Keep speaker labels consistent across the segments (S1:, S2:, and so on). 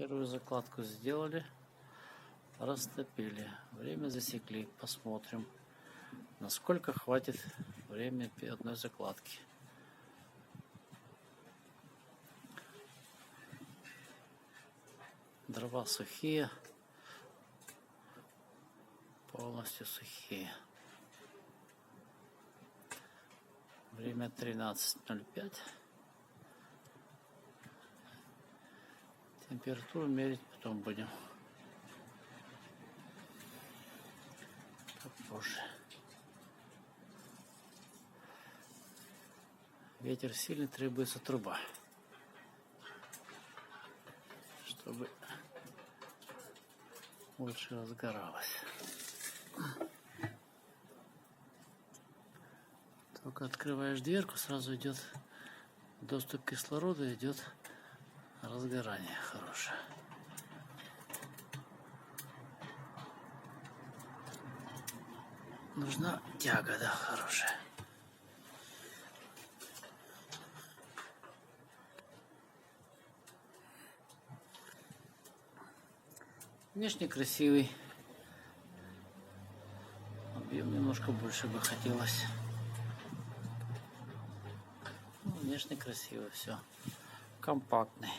S1: Первую закладку сделали, растопили, время засекли. Посмотрим, насколько хватит время одной закладки. Дрова сухие, полностью сухие. Время 13:05. Температуру мерить потом будем. Попозже. Ветер сильный, требуется труба, чтобы лучше разгоралось. Только открываешь дверку, сразу идет доступ к кислороду, идет разгорание хорошее. Нужна тяга, да, хорошая. Внешне красивый. Объем немножко больше бы хотелось. Ну, внешне красиво все. Компактный.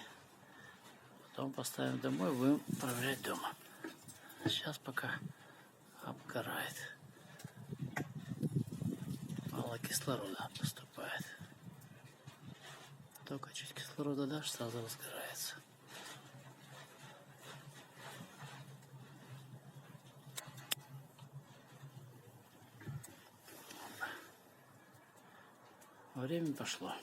S1: Потом поставим домой, будем проверять дома. Сейчас пока обгорает. Мало кислорода поступает. Только чуть кислорода дашь, сразу разгорается. Время пошло.